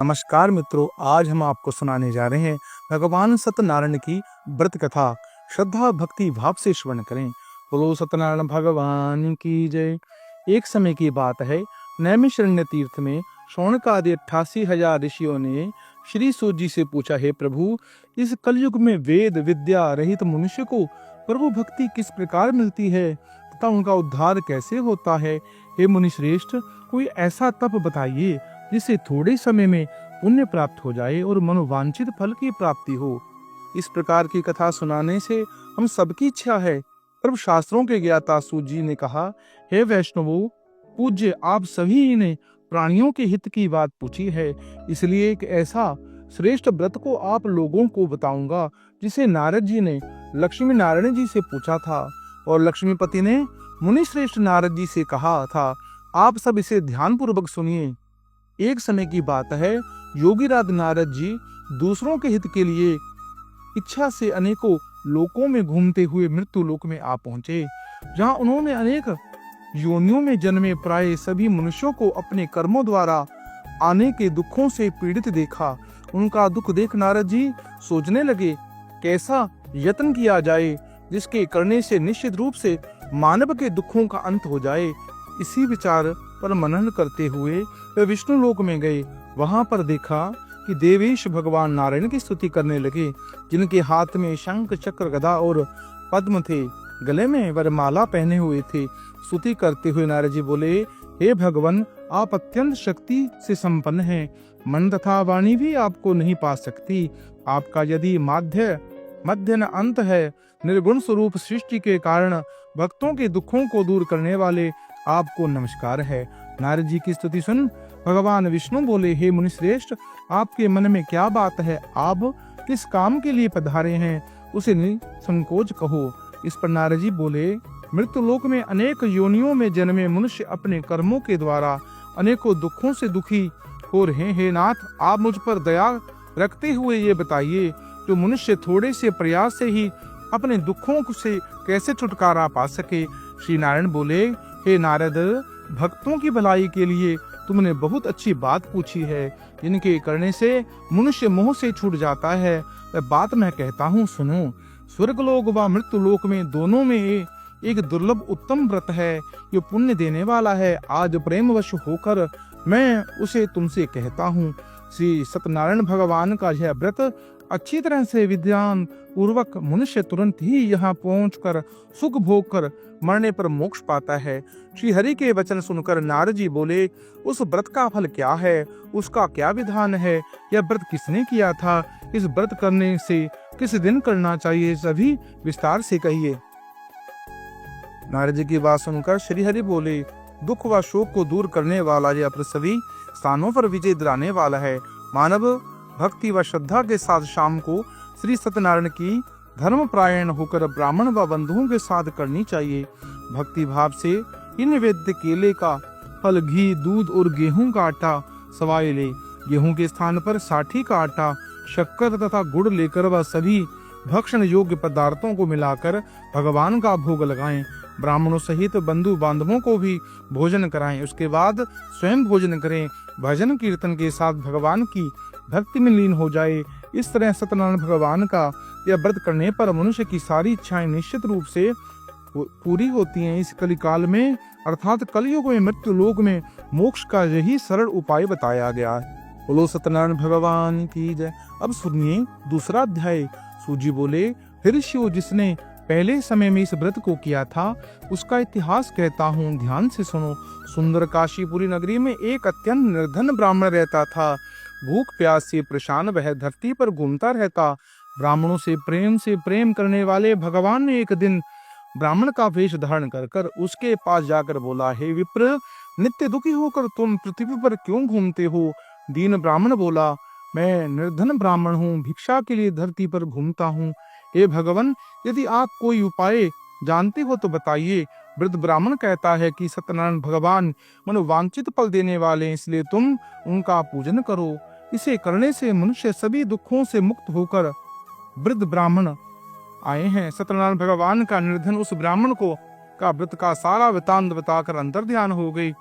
नमस्कार मित्रों, आज हम आपको सुनाने जा रहे हैं भगवान सत्यनारायण की व्रत कथा। श्रद्धा भक्ति भाव से श्रवण करें। बोलो सत्यनारायण भगवान की जय। एक समय की बात है, नैमिषारण्य तीर्थ में शौनक आदि 88,000 ऋषियों ने श्री सूत जी से पूछा, हे प्रभु, इस कलयुग में वेद विद्या रहित मनुष्य को प्रभु भक्ति किस प्रकार मिलती है तथा उनका उद्धार कैसे होता है। हे मुनि श्रेष्ठ, कोई ऐसा तप बताइए जिससे थोड़े समय में पुण्य प्राप्त हो जाए और मनोवांछित फल की प्राप्ति हो। इस प्रकार की कथा सुनाने से हम सबकी इच्छा है। प्रभु शास्त्रों के ज्ञाता सूत जी ने कहा, हे वैष्णवों, पूज्य आप सभी ने प्राणियों के हित की बात पूछी है, इसलिए एक ऐसा श्रेष्ठ व्रत को आप लोगों को बताऊंगा जिसे नारद जी ने लक्ष्मी नारायण जी से पूछा था और लक्ष्मीपति ने मुनि श्रेष्ठ नारद जी से कहा था। आप सब इसे ध्यान पूर्वक सुनिए। एक समय की बात है, योगीराज नारद जी दूसरों के हित के लिए इच्छा से अनेकों लोकों में घूमते हुए मृत्यु लोक में आ पहुंचे, जहां उन्होंने अनेक योनियों में जन्मे प्राय सभी मनुष्यों को अपने कर्मों द्वारा आने के दुखों से पीड़ित देखा। उनका दुख देख नारद जी सोचने लगे, कैसा यत्न किया जाए जिसके करने से निश्चित रूप से मानव के दुखों का अंत हो जाए। इसी विचार पर मनन करते हुए वे विष्णु लोक में गए। वहां पर देखा कि देवेश भगवान नारायण की स्तुति करने लगे, जिनके हाथ में शंख चक्र गदा और पद्म थे, गले में वरमाला पहने हुए थे। स्तुति करते हुए नारद जी बोले, हे भगवान, आप अत्यंत शक्ति से संपन्न हैं, मन तथा वाणी भी आपको नहीं पा सकती। आपका यदि मध्य न अंत है, निर्गुण स्वरूप सृष्टि के कारण भक्तों के दुखों को दूर करने वाले आपको नमस्कार है। नारद जी की स्तुति सुन भगवान विष्णु बोले, हे मुनि श्रेष्ठ, आपके मन में क्या बात है? आप किस काम के लिए पधारे हैं, उसे निसंकोच कहो। इस पर नारद जी बोले, मृत्यु लोक में अनेक योनियों में जन्मे मनुष्य अपने कर्मों के द्वारा अनेकों दुखों से दुखी हो रहे हैं। हे नाथ, आप मुझ पर दया रखते हुए ये बताइए, जो मनुष्य थोड़े से प्रयास से ही अपने दुखों से कैसे छुटकारा पा सके। श्री नारायण बोले, हे नारद, भक्तों की भलाई के लिए तुमने बहुत अच्छी बात पूछी है, जिनके करने से मनुष्य मोह से छूट जाता है। वह बात मैं कहता हूँ, सुनो। स्वर्गलोक व मृत्यु लोक में दोनों में एक दुर्लभ उत्तम व्रत है, जो पुण्य देने वाला है। आज प्रेमवश होकर मैं उसे तुमसे कहता हूँ। श्री सत्यनारायण भगवान का यह व्रत अच्छी तरह से विद्यान पूर्वक मनुष्य तुरंत ही यहाँ पहुंचकर सुख भोग कर मरने पर मोक्ष पाता है। श्री हरि के वचन सुनकर नारद जी बोले, उस व्रत का फल क्या है, उसका क्या विधान है, यह व्रत किसने किया था, इस व्रत करने से किस दिन करना चाहिए, सभी विस्तार से कहिए। नारद जी की बात सुनकर श्री हरि बोले, दुख व शोक को दूर करने वाला यह व्रत सभी स्थानों पर विजय दिलाने वाला है। मानव भक्ति व श्रद्धा के साथ शाम को श्री सत्यनारायण की धर्म प्रायण होकर ब्राह्मण व बंधुओं के साथ करनी चाहिए। भक्ति भाव से इन नैवेद्य केले का फल, घी, दूध और गेहूं का आटा सवाए ले। गेहूं के स्थान पर साठी का आटा, शक्कर तथा गुड़ लेकर वह सभी भक्षण योग्य पदार्थों को मिलाकर भगवान का भोग लगाएं। ब्राह्मणों सहित बंधु बांधवों को भी भोजन कराएं। उसके बाद स्वयं भोजन करें। भजन कीर्तन के साथ भगवान की भक्ति में लीन हो जाए। इस तरह सत्यनारायण भगवान का यह व्रत करने पर मनुष्य की सारी इच्छाएं निश्चित रूप से पूरी होती हैं। इस कलिकाल में अर्थात कलयुग में मृत्यु लोक में मोक्ष का यही सरल उपाय बताया गया है। बोलो सत्यनारायण भगवान की जय। अब सुनिए दूसरा अध्याय। सूजी बोले, फिर शिव जिसने पहले समय में इस व्रत को किया था, उसका इतिहास कहता हूँ, ध्यान से सुनो। सुंदर काशीपुरी नगरी में एक अत्यंत निर्धन ब्राह्मण रहता था। भूख प्यास से परेशान वह धरती पर घूमता रहता। ब्राह्मणों से प्रेम करने वाले भगवान ने एक दिन ब्राह्मण का वेश धारण कर उसके पास जाकर बोला, हे विप्र, नित्य दुखी होकर तुम पृथ्वी पर क्यों घूमते हो? दीन ब्राह्मण बोला, मैं निर्धन ब्राह्मण हूँ, भिक्षा के लिए धरती पर घूमता हूँ। हे भगवान, यदि आप कोई उपाय जानते हो तो बताइए। वृद्ध ब्राह्मण कहता है कि सत्यनारायण भगवान मनोवांछित फल देने वाले हैं, इसलिए तुम उनका पूजन करो। इसे करने से मनुष्य सभी दुखों से मुक्त होकर वृद्ध ब्राह्मण आए हैं। सत्यनारायण भगवान का निर्धन उस ब्राह्मण को का व्रत का सारा वृतांत बताकर अंतर ध्यान हो गई।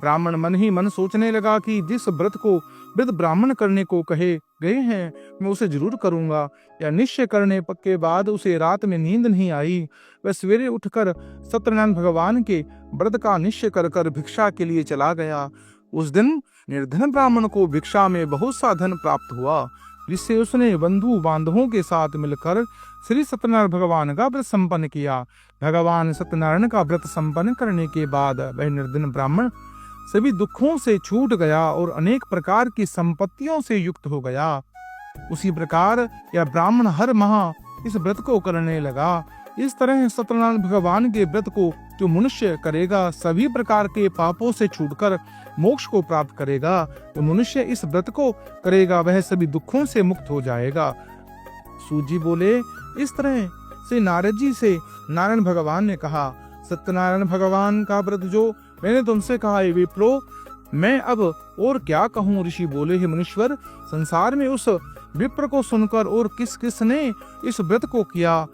ब्राह्मण मन ही मन सोचने लगा कि जिस व्रत को वृद्ध ब्राह्मण करने को कहे गए हैं मैं उसे जरूर करूंगा। या निश्चय करने के बाद उसे रात में नींद नहीं आई। वह सवेरे उठकर सत्यनारायण भगवान के व्रत का निश्चय कर भिक्षा के लिए चला गया। उस दिन निर्धन ब्राह्मण को भिक्षा में बहुत सा धन प्राप्त हुआ, जिससे उसने बंधु बांधवों के साथ मिलकर श्री सत्यनारायण भगवान का व्रत संपन्न किया। भगवान सत्यनारायण का व्रत संपन्न करने के बाद वह निर्धन ब्राह्मण सभी दुखों से छूट गया और अनेक प्रकार की संपत्तियों से युक्त हो गया। उसी प्रकार यह ब्राह्मण हर माह इस व्रत को करने लगा। इस तरह सत्यनारायण भगवान के व्रत को जो मनुष्य करेगा सभी प्रकार के पापों से छूटकर मोक्ष को प्राप्त करेगा। जो मनुष्य इस व्रत को करेगा वह सभी दुखों से मुक्त हो जाएगा। सूत जी बोले, इस तरह से नारद जी से नारायण भगवान ने कहा, सत्यनारायण भगवान का व्रत जो मैंने तुमसे कहा है विप्रो, मैं अब और क्या कहूँ। ऋषि बोले, हे मुनीश्वर, संसार में उस विप्र को सुनकर और किस किस ने इस व्रत को किया,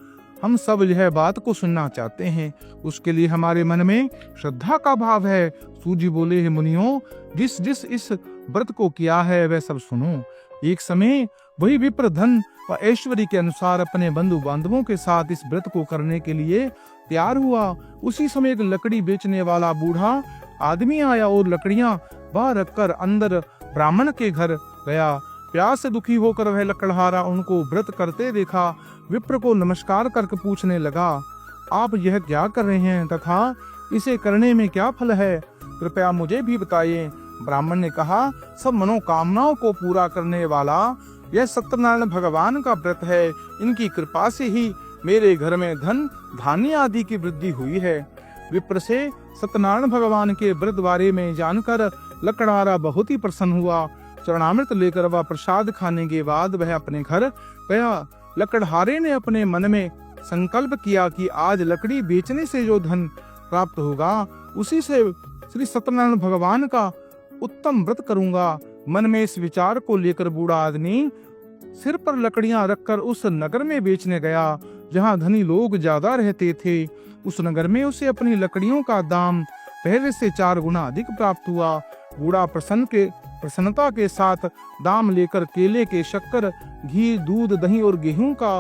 हम सब यह बात को सुनना चाहते हैं। उसके लिए हमारे मन में श्रद्धा का भाव है। सूत जी बोले, हे मुनियों, जिस जिस इस व्रत को किया है वह सब सुनो। एक समय वही विप्र धन व ऐश्वर्य के अनुसार अपने बंधु बांधवों के साथ इस व्रत को करने के लिए तैयार हुआ। उसी समय एक लकड़ी बेचने वाला बूढ़ा आदमी आया और लकड़ियां बाहर रखकर अंदर ब्राह्मण के घर गया। प्यास से दुखी होकर वह लकड़हारा उनको व्रत करते देखा। विप्र को नमस्कार करके पूछने लगा, आप यह क्या कर रहे हैं तथा इसे करने में क्या फल है, कृपया मुझे भी बताइए। ब्राह्मण ने कहा, सब मनोकामनाओं को पूरा करने वाला यह सत्यनारायण भगवान का व्रत है। इनकी कृपा से ही मेरे घर में धन धान्य आदि की वृद्धि हुई है। विप्र से सत्यनारायण भगवान के व्रत बारे में जानकर लकड़हारा बहुत ही प्रसन्न हुआ। चरणामृत लेकर वह प्रसाद खाने के बाद वह अपने घर गया। लकड़हारे ने अपने मन में संकल्प किया कि आज लकड़ी बेचने से जो धन प्राप्त होगा उसी से श्री सत्यनारायण भगवान का उत्तम व्रत करूंगा। मन में इस विचार को लेकर बूढ़ा आदमी सिर पर लकड़ियां रखकर उस नगर में बेचने गया जहां धनी लोग ज्यादा रहते थे। उस नगर में उसे अपनी लकड़ियों का दाम पहले से 4 गुना अधिक प्राप्त हुआ। बूढ़ा प्रसन्नता के साथ दाम लेकर केले के शक्कर, घी, दूध, दही और गेहूं का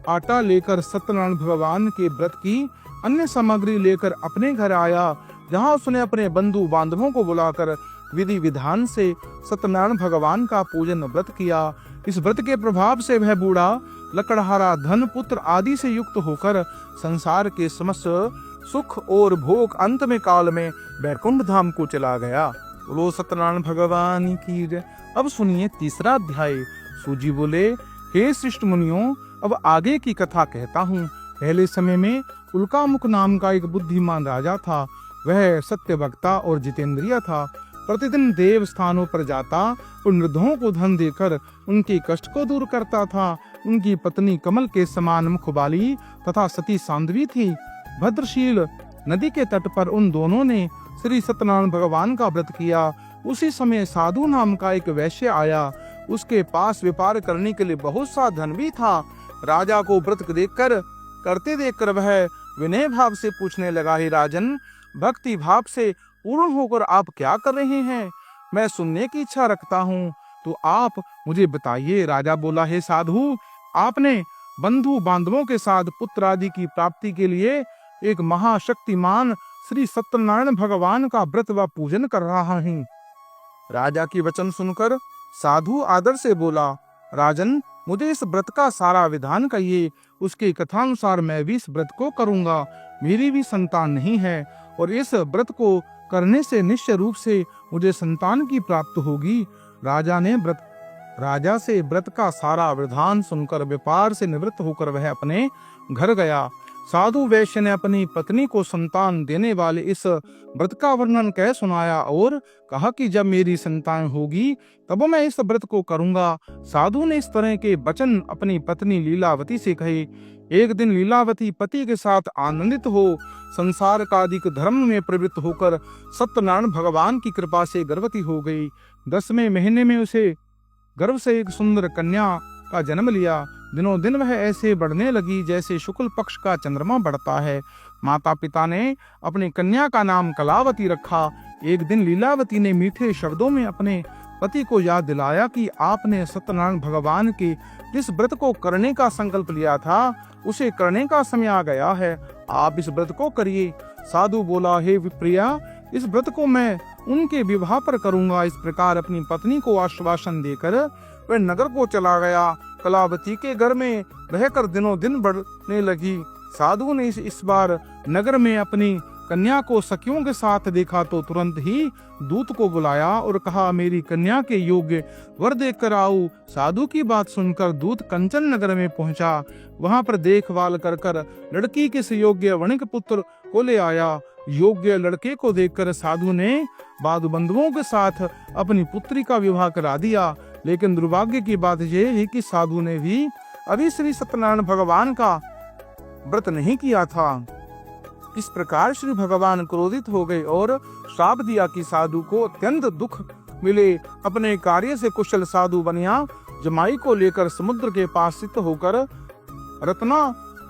आटा लेकर सत्यनारायण भगवान के व्रत की अन्य सामग्री लेकर अपने घर आया, जहां उसने अपने बंधु बांधवों को बुलाकर विधि विधान से सत्यनारायण भगवान का पूजन व्रत किया। इस व्रत के प्रभाव से वह बूढ़ा लकड़हारा धन पुत्र आदि से युक्त होकर संसार के समस्त सुख और भोग अंत में काल में वैकुंठ धाम को चला गया। बोलो सत्यनारायण भगवान की जय। अब सुनिए तीसरा अध्याय। सूत जी बोले, हे श्रेष्ठ मुनियों, अब आगे की कथा कहता हूँ। पहले समय में उल्कामुख नाम का एक बुद्धिमान राजा था। वह सत्यवक्ता और जितेंद्रिय था। प्रतिदिन देव स्थानों पर जाता और निर्धों को धन देकर उनके कष्ट को दूर करता था। उनकी पत्नी कमल के समान मुख वाली तथा सती साध्वी थी। भद्रशील नदी के तट पर उन दोनों ने श्री सत्यनारायण भगवान का व्रत किया। उसी समय साधु नाम का एक वैश्य आया। उसके पास व्यापार करने के लिए बहुत सा धन भी था। राजा को व्रत करते देखकर वह विनय भाव से पूछने लगा, हे राजन, भक्ति भाव से पूर्ण होकर आप क्या कर रहे हैं? मैं सुनने की इच्छा रखता हूँ, तो आप मुझे बताइए। राजा बोला, हे साधु, आपने बंधु बांधवों के साथ पुत्र आदि की प्राप्ति के लिए एक महाशक्तिमान श्री सत्यनारायण भगवान का व्रत व पूजन कर रहा हूँ। राजा की वचन सुनकर साधु आदर से बोला, राजन, मुझे इस व्रत का सारा विधान कहिए। उसके कथानुसार मैं भी इस व्रत को करूंगा। मेरी भी संतान नहीं है और इस व्रत को करने से निश्चय रूप से मुझे संतान की प्राप्ति होगी। राजा से व्रत का सारा विधान सुनकर व्यापार से निवृत्त होकर वह अपने घर गया। साधु वैश्य ने अपनी पत्नी को संतान देने वाले इस व्रत का वर्णन कह सुनाया और कहा कि जब मेरी संतान होगी तब मैं इस व्रत को करूंगा। साधु ने इस तरह के वचन अपनी पत्नी लीलावती से कहे। एक दिन लीलावती पति के साथ आनंदित हो संसार का अधिक धर्म में प्रवृत्त होकर सत्यनारायण भगवान की कृपा से गर्भवती हो गई। 10वें महीने में उसे गर्भ से एक सुंदर कन्या का जन्म लिया। दिनों दिन वह ऐसे बढ़ने लगी जैसे शुक्ल पक्ष का चंद्रमा बढ़ता है। माता पिता ने अपनी कन्या का नाम कलावती रखा। एक दिन लीलावती ने मीठे शब्दों में अपने पति को याद दिलाया कि आपने सत्यनारायण भगवान के जिस व्रत को करने का संकल्प लिया था उसे करने का समय आ गया है, आप इस व्रत को करिए। साधु बोला, हे विप्रिया, इस व्रत को मैं उनके विवाह पर करूंगा। इस प्रकार अपनी पत्नी को आश्वासन देकर वह नगर को चला गया। कलावती के घर में रहकर दिनों दिन बढ़ने लगी। साधु ने इस बार नगर में अपनी कन्या को सखियों के साथ देखा तो तुरंत ही दूत को बुलाया और कहा, मेरी कन्या के योग्य वर देख कर आओ। साधु की बात सुनकर दूत कंचन नगर में पहुंचा। वहां पर देखभाल कर लड़की के योग्य वणिक पुत्र को ले आया। योग्य लड़के को देखकर साधु ने बाधु बंधुओं के साथ अपनी पुत्री का विवाह करा दिया। लेकिन दुर्भाग्य की बात यह है कि साधु ने भी अभी श्री सत्यनारायण भगवान का व्रत नहीं किया था। इस प्रकार श्री भगवान क्रोधित हो गए और श्राप दिया कि साधु को अत्यंत दुख मिले। अपने कार्य से कुशल साधु बनिया जमाई को लेकर समुद्र के पास स्थित होकर रत्ना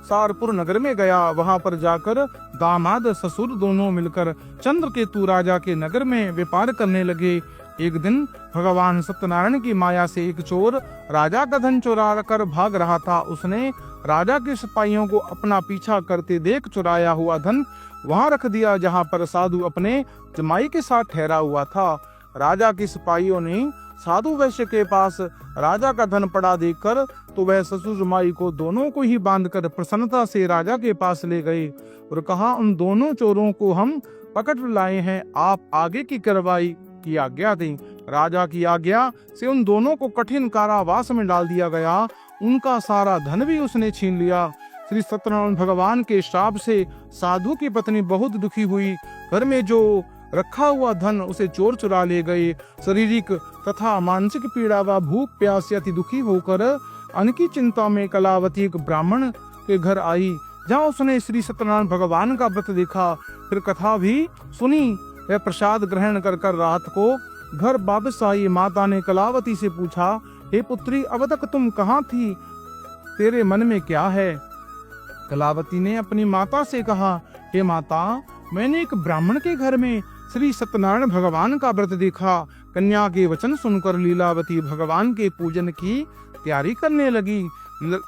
सारपुर नगर में गया। वहां पर जाकर दामाद ससुर दोनों मिलकर चंद्रकेतु राजा के नगर में व्यापार करने लगे। एक दिन भगवान सत्यनारायण की माया से एक चोर राजा का धन चुरा कर भाग रहा था। उसने राजा के सिपाहियों को अपना पीछा करते देख चुराया हुआ धन वहां रख दिया जहां पर साधु अपने जमाई के साथ ठहरा हुआ था। राजा के सिपाहियों ने साधु वैश्य के पास राजा का धन पड़ा देखकर तो वह ससुर जमाई को दोनों को ही बांधकर प्रसन्नता से राजा के पास ले गए और कहा, उन दोनों चोरों को हम पकड़ लाए हैं, आप आगे की कार्रवाई की आज्ञा दें। राजा की आज्ञा से उन दोनों को कठिन कारावास में डाल दिया गया। उनका सारा धन भी उसने छीन लिया। श्री सत्यनारायण भगवान के श्राप से साधु की पत्नी बहुत दुखी हुई। घर में जो रखा हुआ धन उसे चोर चुरा ले गए। शारीरिक तथा मानसिक पीड़ा व भूख प्यास से अति दुखी होकर अन्न की चिंता में कलावती एक ब्राह्मण के घर आई, जहाँ उसने श्री सत्यनारायण भगवान का व्रत देखा, फिर कथा भी सुनी। वह प्रसाद ग्रहण कर रात को घर वापस आई। माता ने कलावती से पूछा, हे पुत्री, अब तक तुम कहाँ थी? तेरे मन में क्या है? कलावती ने अपनी माता से कहा, हे माता, मैंने एक ब्राह्मण के घर में श्री सत्यनारायण भगवान का व्रत देखा। कन्या के वचन सुनकर लीलावती भगवान के पूजन की तैयारी करने लगी।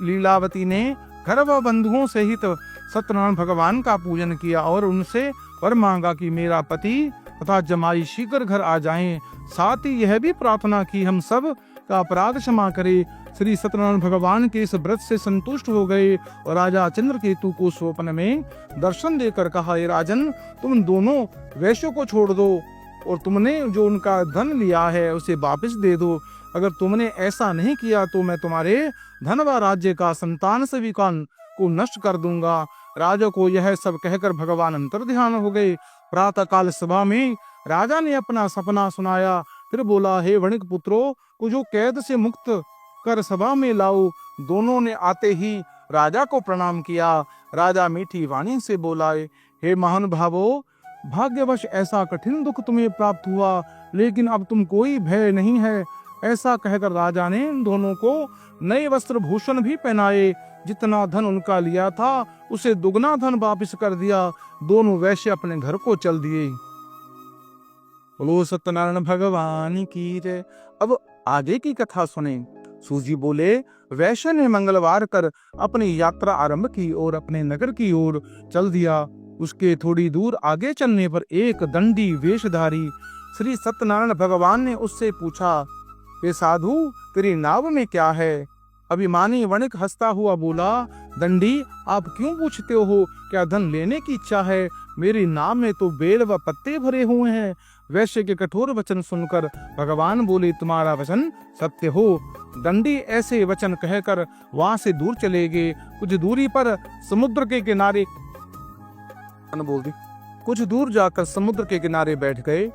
लीलावती ने घर व बंधुओं सहित सत्यनारायण भगवान का पूजन किया और उनसे वर मांगा कि मेरा पति तथा जमाई शीघ्र घर आ जाएं। साथ ही यह भी प्रार्थना की हम सब का अपराध क्षमा करे। श्री सत्यनारायण भगवान के इस व्रत से संतुष्ट हो गए और राजा चंद्रकेतु को स्वप्न में दर्शन देकर कहा, हे राजन, तुम दोनों वैश्यों को छोड़ दो और तुमने जो उनका धन लिया है उसे वापस दे दो। अगर तुमने ऐसा नहीं किया तो मैं तुम्हारे धन व राज्य का संतान से विकान को नष्ट कर दूंगा। राजा को यह सब कहकर भगवान अंतर ध्यान हो गए। प्रातः काल सभा में राजा ने अपना सपना सुनाया। फिर बोला, हे वणिक पुत्रों, को जो कैद से मुक्त कर सभा में लाओ। दोनों ने आते ही राजा को प्रणाम किया। राजा मीठी वाणी से बोला, हे महानुभावों, भाग्यवश ऐसा कठिन दुख तुम्हें प्राप्त हुआ, लेकिन अब तुम कोई भय नहीं है। ऐसा कहकर राजा ने दोनों को नए वस्त्र भूषण भी पहनाए। जितना धन उनका लिया था उसे दुगना धन वापस कर दिया। दोनों वैश्य अपने घर को चल दिए। बोलो सत्यनारायण भगवान की जय। अब आगे की कथा सुने। सूजी बोले, वैश्य ने मंगलवार कर अपनी यात्रा आरंभ की और अपने नगर की ओर चल दिया। उसके थोड़ी दूर आगे चलने पर एक दंडी वेशधारी श्री सत्यनारायण भगवान ने उससे पूछा, हे साधु, तेरी नाव में क्या है? अभिमानी वणिक हंसता हुआ बोला, दंडी, आप क्यों पूछते हो? क्या धन लेने की इच्छा है? मेरी नाव में तो बेल व पत्ते भरे हुए हैं। वैश्य के कठोर वचन सुनकर भगवान बोले, तुम्हारा वचन सत्य हो। दंडी ऐसे वचन कहकर वहां से दूर चले गए। कुछ दूरी पर समुद्र के किनारे कुछ दूर जाकर समुद्र के किनारे बैठ गए।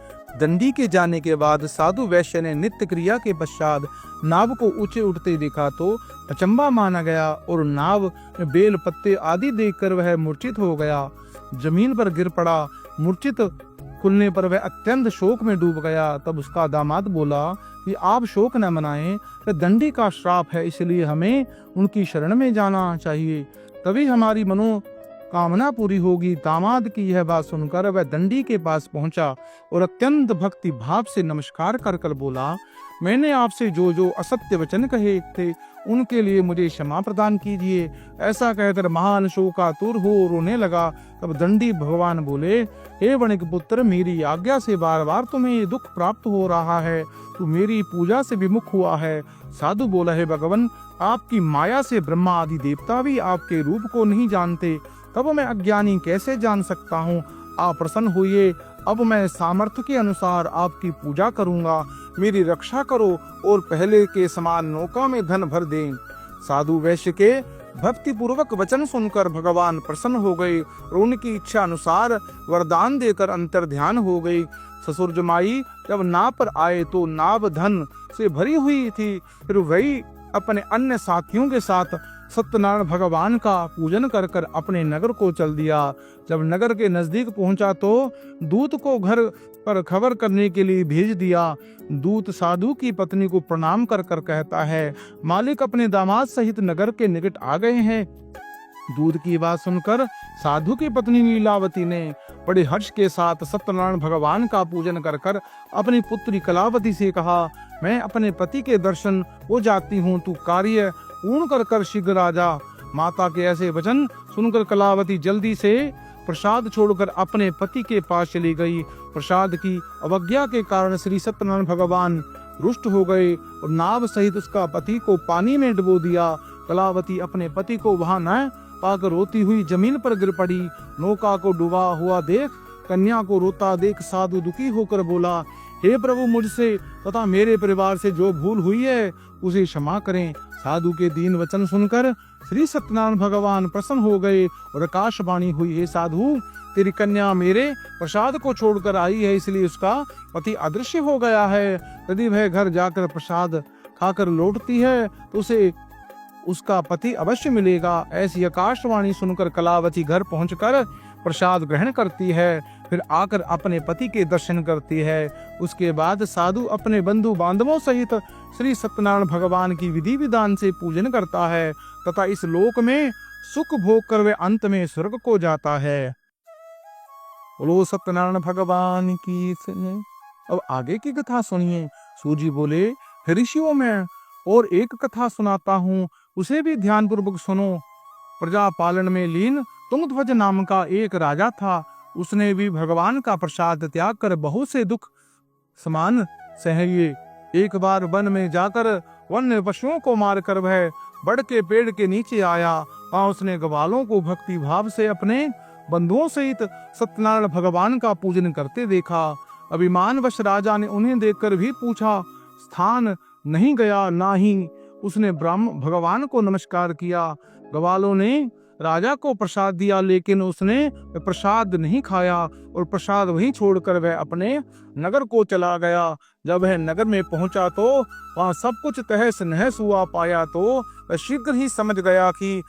दंडी के जाने के बाद साधु वैश्य ने नित्य क्रिया के पश्चात नाव को ऊंचे उठते देखा तो अचंबा माना गया और नाव में बेल पत्ते आदि देखकर वह मूर्छित हो गया, जमीन पर गिर पड़ा। मूर्छित खुलने पर वह अत्यंत शोक में डूब गया। तब उसका दामाद बोला कि आप शोक न मनाएं, दंडी का श्राप है, इसलिए हमें उनकी शरण में जाना चाहिए, तभी हमारी मनोकामना कामना पूरी होगी। दामाद की यह बात सुनकर वह दंडी के पास पहुंचा और अत्यंत भक्ति भाव से नमस्कार कर कर बोला, मैंने आपसे जो जो असत्य वचन कहे थे उनके लिए मुझे क्षमा प्रदान कीजिए। ऐसा कहकर महान शोकातुर हो रोने लगा। तब दंडी भगवान बोले, हे वणिक पुत्र, मेरी आज्ञा से बार बार तुम्हें ये दुख प्राप्त हो रहा है, तू मेरी पूजा से विमुख हुआ है। साधु बोला, हे भगवान, आपकी माया से ब्रह्मा आदि देवता भी आपके रूप को नहीं जानते, तब मैं अज्ञानी कैसे जान सकता हूँ। आप प्रसन्न होइए, अब मैं सामर्थ्य के अनुसार आपकी पूजा करूंगा। मेरी रक्षा करो और पहले के समान नौका में धन भर दें। साधु वैश्य के भक्ति पूर्वक वचन सुनकर भगवान प्रसन्न हो गए और उनकी इच्छा अनुसार वरदान देकर अंतर ध्यान हो गई। ससुर जमाई जब नाव पर आए तो नाव धन से भरी हुई थी। फिर वही अपने अन्य साथियों के साथ सत्यनारायण भगवान का पूजन कर कर अपने नगर को चल दिया। जब नगर के नजदीक पहुंचा तो दूत को घर पर खबर करने के लिए भेज दिया। दूत साधु की पत्नी को प्रणाम कर कर कहता है, मालिक अपने दामाद सहित नगर के निकट आ गए हैं। दूत की बात सुनकर साधु की पत्नी लीलावती ने बड़े हर्ष के साथ सत्यनारायण भगवान का पूजन कर कर अपनी पुत्री कलावती से कहा, मैं अपने पति के दर्शन हो जाती हूँ, तू कार्य पूर्ण कर कर शीघ्र आ जा। माता के ऐसे वचन सुनकर कलावती जल्दी से प्रसाद छोड़कर अपने पति के पास चली गई। प्रसाद की अवज्ञा के कारण श्री सत्यनारायण भगवान रुष्ट हो गए और नाव सहित उसका पति को पानी में डुबो दिया। कलावती अपने पति को वहां न पाकर रोती हुई जमीन पर गिर पड़ी। नौका को डूबा हुआ देख, कन्या को रोता देख साधु दुखी होकर बोला, हे प्रभु, मुझसे तथा मेरे परिवार से जो भूल हुई है उसे क्षमा करें। साधु के दीन वचन सुनकर श्री सत्यनारायण भगवान प्रसन्न हो गए और आकाशवाणी हुई, हे साधु, तेरी कन्या मेरे प्रसाद को छोड़कर आई है, इसलिए उसका पति अदृश्य हो गया है। यदि वह घर जाकर प्रसाद खाकर लौटती है तो उसे उसका पति अवश्य मिलेगा। ऐसी आकाशवाणी सुनकर कलावती घर पहुंचकर प्रसाद ग्रहण करती है, फिर आकर अपने पति के दर्शन करती है। उसके बाद साधु अपने बंधु बांधवों सहित श्री सत्यनारायण भगवान की विधि विधान से पूजन करता है तथा इस लोक में सुख भोग कर वे अंत में स्वर्ग को जाता है। बोलो सत्यनारायण भगवान की। अब आगे की कथा सुनिए। सूजी बोले, ऋषियों में और एक कथा सुनाता हूँ, उसे भी ध्यान पूर्वक सुनो। प्रजा पालन में लीन तुंगध्वज नाम का एक राजा था। उसने भी भगवान का प्रसाद त्याग कर बहुत से दुख समान सहे। एक बार वन में जाकर वन्य पशुओं को मारकर वह बड़ के पेड़ के नीचे आया। वहां उसने ग्वालों को भक्ति भाव से अपने बंधुओं सहित सत्यनारायण भगवान का पूजन करते देखा। अभिमानवश राजा ने उन्हें देखकर भी पूछा, स्थान नहीं गया, ना ही उसने ब्रह्म भगवान को नमस्कार किया। ग्वालों ने राजा को प्रसाद दिया, लेकिन उसने प्रसाद नहीं खाया और प्रसाद वहीं छोड़कर वह अपने नगर को चला गया। जब वह नगर में पहुंचा तो वहां सब कुछ तहस नहस हुआ पाया तो वह शीघ्र ही समझ गया कि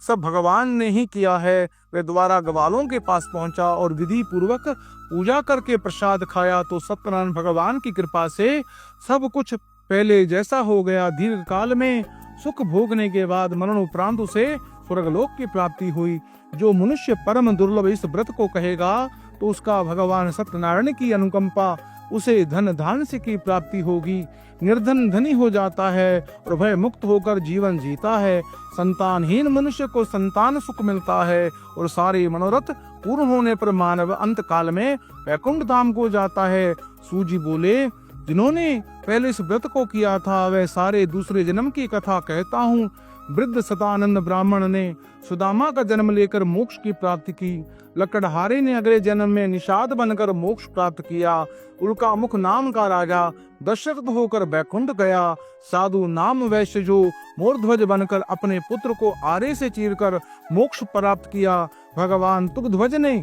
सब भगवान ने ही किया है। वह दोबारा ग्वालों के पास पहुंचा और विधि पूर्वक पूजा करके प्रसाद खाया तो सत्यनारायण भगवान की कृपा से सब कुछ पहले जैसा हो गया। दीर्घ काल में सुख भोगने के बाद मरणोपरांत उसे स्वर्गलोक की प्राप्ति हुई। जो मनुष्य परम दुर्लभ इस व्रत को कहेगा तो उसका भगवान सत्यनारायण की अनुकंपा उसे धन धान्य की प्राप्ति होगी। निर्धन धनी हो जाता है और भय मुक्त होकर जीवन जीता है। संतानहीन मनुष्य को संतान सुख मिलता है और सारे मनोरथ पूर्ण होने पर मानव अंत काल में वैकुंठ धाम को जाता है। सूजी बोले, जिन्होंने पहले इस व्रत को किया था वह सारे दूसरे जन्म की कथा कहता हूँ। वृद्ध सतानंद ब्राह्मण ने सुदामा का जन्म लेकर मोक्ष की प्राप्ति की। लकड़हारे ने अगले जन्म में निषाद बनकर मोक्ष प्राप्त किया। उल्का मुख नाम का राजा दशरथ होकर बैकुंठ गया। साधु नाम वैश्य जो मोरध्वज बनकर अपने पुत्र को आरे से चीरकर मोक्ष प्राप्त किया। भगवान तुंगध्वज ने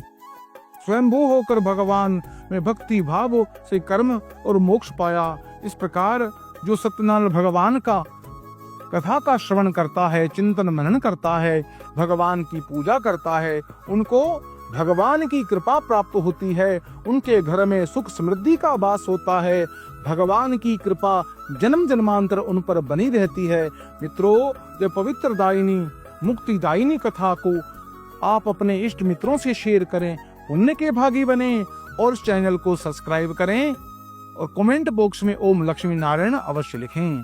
स्वयंभू होकर भगवान में भक्ति भाव से कर्म और मोक्ष पाया। इस प्रकार जो सत्यनारायण भगवान का कथा का श्रवण करता है, चिंतन मनन करता है, भगवान की पूजा करता है, उनको भगवान की कृपा प्राप्त होती है। उनके घर में सुख समृद्धि का वास होता है। भगवान की कृपा जन्म जन्मांतर उन पर बनी रहती है। मित्रों, जो पवित्र दायिनी मुक्तिदायिनी कथा को आप अपने इष्ट मित्रों से शेयर करें, पुण्य के भागी बने और इस चैनल को सब्सक्राइब करें और कमेंट बॉक्स में ओम लक्ष्मी नारायण अवश्य लिखें।